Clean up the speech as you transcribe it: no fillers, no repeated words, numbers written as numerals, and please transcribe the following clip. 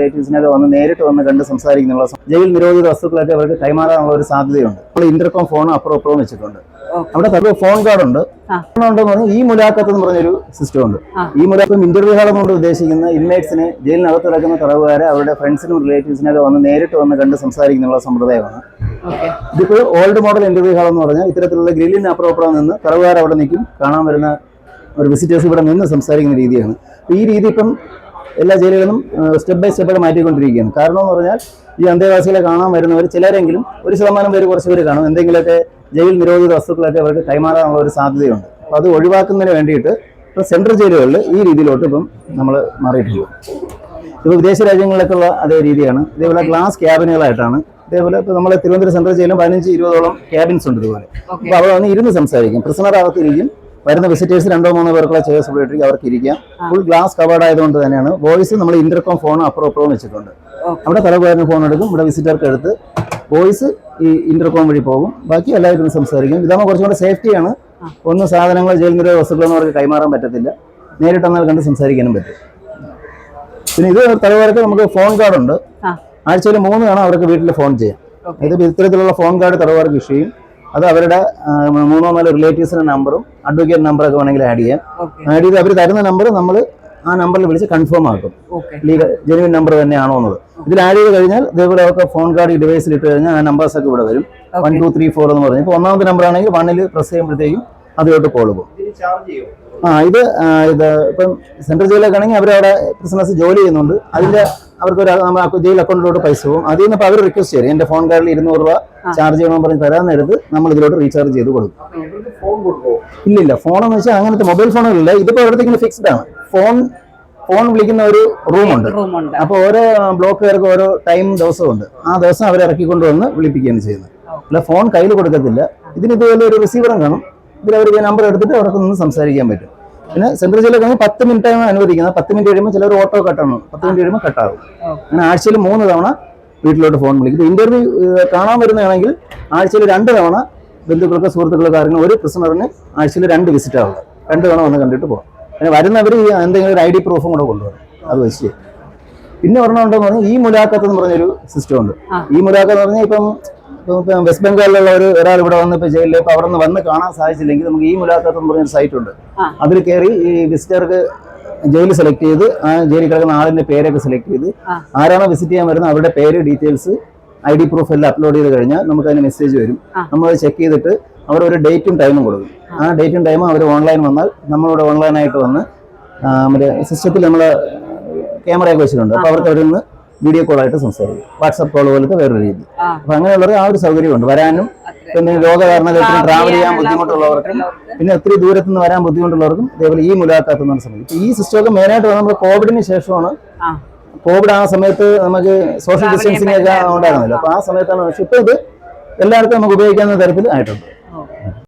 റിലേറ്റീവ്സിനൊക്കെ വന്ന് നേരിട്ട് വന്ന് കണ്ട് സംസാരിക്കുന്നുള്ള ജയിൽ നിരോധിത വസ്തുക്കളൊക്കെ അവർക്ക് കൈമാറാനുള്ള ഒരു സാധ്യതയുണ്ട്. നമ്മൾ ഇന്റർകോം ഫോൺ അപ്പുറം വെച്ചിട്ടുണ്ട്. അവിടെ ഫോൺ കാർഡ് ഉണ്ട്. ഉണ്ടെന്ന് പറഞ്ഞാൽ ഈ മുലാഖത്ത് എന്ന് പറഞ്ഞൊരു സിസ്റ്റം ഉണ്ട്. ഈ മുലാഖത്ത് ഇന്റർവ്യൂ ഹാൾ കൊണ്ട് ഉദ്ദേശിക്കുന്ന ഇൻമേറ്റ്സിന് ജയിലിനകത്ത് കിടക്കുന്ന തടവുകാരെ അവരുടെ ഫ്രണ്ട്സിനും റിലേറ്റീവ്സിനൊക്കെ വന്ന് നേരിട്ട് വന്ന് കണ്ട് സംസാരിക്കുന്നുള്ള സമ്പ്രദായമാണ്. ഇതിപ്പോൾ ഓൾഡ് മോഡൽ ഇന്റർവ്യൂ ഹാൾ എന്ന് പറഞ്ഞാൽ ഇത്തരത്തിലുള്ള ഗ്രില്ലിന് അപ്പുറം നിന്ന് തടവുകാർ അവിടെ നിൽക്കും. കാണാൻ വരുന്ന ഒരു വിസിറ്റേഴ്സ് ഇവിടെ നിന്ന് സംസാരിക്കുന്ന രീതിയാണ്. ഈ രീതി ഇപ്പം എല്ലാ ജയിലുകളും സ്റ്റെപ്പ് ബൈ സ്റ്റെപ്പ് മാറ്റിക്കൊണ്ടിരിക്കുകയാണ്. കാരണം എന്ന് പറഞ്ഞാൽ ഈ അന്തേവാസികളെ കാണാൻ വരുന്നവർ ചിലരെങ്കിലും 1% പേര് കുറച്ച് പേര് കാണും. എന്തെങ്കിലുമൊക്കെ ജയിൽ നിരോധിത വസ്തുക്കളൊക്കെ അവർക്ക് കൈമാറാനുള്ള ഒരു സാധ്യതയുണ്ട്. അപ്പോൾ അത് ഒഴിവാക്കുന്നതിന് വേണ്ടിയിട്ട് ഇപ്പോൾ സെൻട്രൽ ജയിലുകളിൽ ഈ രീതിയിലോട്ട് ഇപ്പം നമ്മൾ മാറിയിട്ടുണ്ട്. ഇപ്പോൾ വിദേശ രാജ്യങ്ങളിലൊക്കെയുള്ള അതേ രീതിയാണ്. ഇതേപോലെ ഗ്ലാസ് ക്യാബിനുകളായിട്ടാണ്. ഇതേപോലെ ഇപ്പോൾ നമ്മൾ തിരുവനന്തപുരം സെൻട്രൽ ജയിലും 15-20ഓളം ക്യാബിൻസ് ഉണ്ട് ഇതുപോലെ. അപ്പോൾ അവിടെ വന്ന് ഇരുന്ന് സംസാരിക്കും. പ്രിസണർ അകത്തിരിക്കും. വരുന്ന വിസിറ്റേഴ്സ് 2-3 പേർക്കുള്ള ചെയർസ് ഉപയോഗിച്ച് അവർക്ക് ഇരിക്കാം. ഫുൾ ഗ്ലാസ് കവേർഡ് ആയതുകൊണ്ട് തന്നെയാണ്. വോയിസ് നമ്മൾ ഇന്റർകോം ഫോൺ അപ്പുറം വെച്ചിട്ടുണ്ട്. അവിടെ തലവുകാരന് ഫോൺ എടുക്കും, ഇവിടെ വിസിറ്റർക്ക് എടുത്ത് വോയിസ് ഈ ഇന്റർകോം വഴി പോകും. ബാക്കി എല്ലാവരും സംസാരിക്കും. ഇതാകുമ്പോൾ കുറച്ചും കൂടെ സേഫ്റ്റിയാണ്. ഒന്നും സാധനങ്ങൾ ജയിൽ നിരോധിത വസ്തുക്കളൊന്നും അവർക്ക് കൈമാറാൻ പറ്റത്തില്ല. നേരിട്ടെന്നാൽ കണ്ട് സംസാരിക്കാനും പറ്റും. പിന്നെ ഇത് തലവുകാർക്ക് നമുക്ക് ഫോൺ കാർഡ് ഉണ്ട്. ആഴ്ചയിൽ 3 തവണ അവർക്ക് വീട്ടിൽ ഫോൺ ചെയ്യാം. ഇത് ഇത്തരത്തിലുള്ള ഫോൺ കാർഡ് തടവുകാർക്ക് ഇഷ്യൂ ചെയ്യും. അത് അവരുടെ 3-4 റിലേറ്റീവ്സിന്റെ നമ്പറും അഡ്വക്കേറ്റ് നമ്പറൊക്കെ വേണമെങ്കിൽ ആഡ് ചെയ്യാം. ആഡ് ചെയ്ത് അവർ തരുന്ന നമ്പർ നമ്മൾ ആ നമ്പറിൽ വിളിച്ച് കൺഫേം ആക്കും ലീഗൽ ജെന്യുവൻ നമ്പർ തന്നെയാണോ എന്നത്. ഇതിൽ ആഡ് ചെയ്ത് കഴിഞ്ഞാൽ ഇതേപോലെ അവർക്ക് ഫോൺ കാർഡ് ഈ ഡിവൈസിൽ ഇട്ട് കഴിഞ്ഞാൽ ആ നമ്പേഴ്സൊക്കെ ഇവിടെ വരും. 1 2 3 4 എന്ന് പറഞ്ഞു. ഇപ്പോൾ 1ാമത്തെ നമ്പർ ആണെങ്കിൽ 1ൽ പ്രസ് ചെയ്യുമ്പോഴത്തേക്കും അതിലോട്ട് കോൾ പോകും. ഇത് ഇപ്പം സെൻട്രൽ ജയിലൊക്കെ ആണെങ്കിൽ അവരവിടെ ബിസിനസ് ജോലി ചെയ്യുന്നുണ്ട്. അതിന്റെ അവർക്ക് ഒരു ജയിൽ അക്കൗണ്ടിലോട്ട് പൈസ പോകും. അതിൽ നിന്ന് അവർ റിക്വസ്റ്റ് ചെയ്യും എന്റെ ഫോൺ കാർഡിൽ 200 രൂപ ചാർജ് ചെയ്യണമെന്ന് പറഞ്ഞ് തരാമെന്നെടുത്ത് നമ്മൾ ഇതിലോട്ട് റീചാർജ് ചെയ്ത് കൊടുക്കും. ഇല്ലില്ല, ഫോണെന്ന് വെച്ചാൽ അങ്ങനത്തെ മൊബൈൽ ഫോണുകളില്ല. ഇതിപ്പോ എവിടത്തേക്കും ഫിക്സ്ഡ് ആണ്. ഫോൺ വിളിക്കുന്ന ഒരു റൂമുണ്ട്. അപ്പോൾ ഓരോ ബ്ലോക്കുകാർക്ക് ഓരോ ദിവസമുണ്ട്. ആ ദിവസം അവരെ ഇറക്കിക്കൊണ്ടുവന്ന് വിളിപ്പിക്കുകയാണ് ചെയ്യുന്നത്. അല്ല ഫോൺ കയ്യിൽ കൊടുക്കത്തില്ല. ഇതിന് ഇതുപോലെ ഒരു റിസീവറും കാണും. ഇതിൽ അവർ നമ്പർ എടുത്തിട്ട് അവർക്ക് നിന്ന് സംസാരിക്കാൻ പറ്റും. പിന്നെ സെൻട്രൽ ജയിലൊക്കെ 10 മിനിറ്റാണ് അനുവദിക്കുന്നത്. 10 മിനിറ്റ് കഴിയുമ്പോൾ ചിലർ ഓട്ടോ കട്ടാണ്. 10 മിനിറ്റ് കഴിയുമ്പോൾ കട്ടാകും. അങ്ങനെ ആഴ്ചയിൽ 3 തവണ വീട്ടിലോട്ട് ഫോൺ വിളിക്കും. ഇന്റർവ്യൂ കാണാൻ വരുന്നതാണെങ്കിൽ ആഴ്ചയിൽ 2 തവണ ബന്ധുക്കൾക്ക് സുഹൃത്തുക്കൾക്ക് ആരെങ്കിലും ഒരു പ്രിസണറിന് ആഴ്ചയിൽ 2 വിസിറ്റ് ആവുക. 2 തവണ വന്ന് കണ്ടിട്ട് പോകാം. പിന്നെ വരുന്നവർ എന്തെങ്കിലും ഒരു ID പ്രൂഫും കൂടെ കൊണ്ടുവരും. അത് വെച്ച് പിന്നെ ഒരെണ്ണം പറഞ്ഞാൽ ഈ മുലാഖത്ത് എന്ന് പറഞ്ഞൊരു സിസ്റ്റം ഉണ്ട്. ഈ മുലാഖത്ത് എന്ന് പറഞ്ഞാൽ ഇപ്പം വെസ്റ്റ് ബംഗാളിലുള്ള ഒരാൾ ഇവിടെ വന്ന് ഇപ്പോൾ ജയിലിൽ ഇപ്പോൾ അവിടെ നിന്ന് വന്ന് കാണാൻ സാധിച്ചില്ലെങ്കിൽ നമുക്ക് ഈ മുലാഖത്ത് എന്ന് പറഞ്ഞൊരു സൈറ്റ് ഉണ്ട്. അതിൽ കയറി ഈ വിസിറ്റർക്ക് ജയിൽ സെലക്ട് ചെയ്ത് ആ ജയിലിൽ കിടക്കുന്ന ആളിന്റെ പേരൊക്കെ സെലക്ട് ചെയ്ത് ആരാണോ വിസിറ്റ് ചെയ്യാൻ വരുന്നത് അവരുടെ പേര്, ഡീറ്റെയിൽസ്, ID പ്രൂഫ് എല്ലാം അപ്ലോഡ് ചെയ്ത് കഴിഞ്ഞാൽ നമുക്ക് അതിന് മെസ്സേജ് വരും. നമ്മളത് ചെക്ക് ചെയ്തിട്ട് അവർ ഒരു ഡേറ്റും ടൈമും കൊടുക്കും. ആ ഡേറ്റും ടൈമും അവർ ഓൺലൈൻ വന്നാൽ നമ്മളിവിടെ ഓൺലൈനായിട്ട് വന്ന് മറ്റേ സിസ്റ്റത്തിൽ നമ്മൾ ക്യാമറയൊക്കെ വെച്ചിട്ടുണ്ട്. അപ്പോൾ അവർക്ക് അവിടെ നിന്ന് വീഡിയോ കോളായിട്ട് സംസാരിക്കും. വാട്സപ്പ് കോൾ പോലത്തെ വേറൊരു രീതി. അപ്പൊ അങ്ങനെയുള്ളവർ ആ ഒരു സൗകര്യമുണ്ട്. വരാനും പിന്നെ രോഗകാരണത്തിൽ ട്രാവൽ ചെയ്യാൻ ബുദ്ധിമുട്ടുള്ളവർക്കും പിന്നെ ഒത്തിരി ദൂരത്തു നിന്ന് വരാൻ ബുദ്ധിമുട്ടുള്ളവർക്കും അതേപോലെ ഈ മുലാഖത്ത് എന്ന സമയത്ത് ഈ സിസ്റ്റമൊക്കെ മെയിനായിട്ട് നമ്മൾ കോവിഡിന് ശേഷമാണ്. കോവിഡ് ആ സമയത്ത് നമുക്ക് സോഷ്യൽ ഡിസ്റ്റൻസിങ് ഒക്കെ ഉണ്ടായിരുന്നല്ലോ. അപ്പൊ ആ സമയത്താണ്. പക്ഷെ ഇപ്പൊ ഇത് എല്ലാവർക്കും നമുക്ക് ഉപയോഗിക്കാവുന്ന തരത്തിൽ ആയിട്ടുണ്ട്.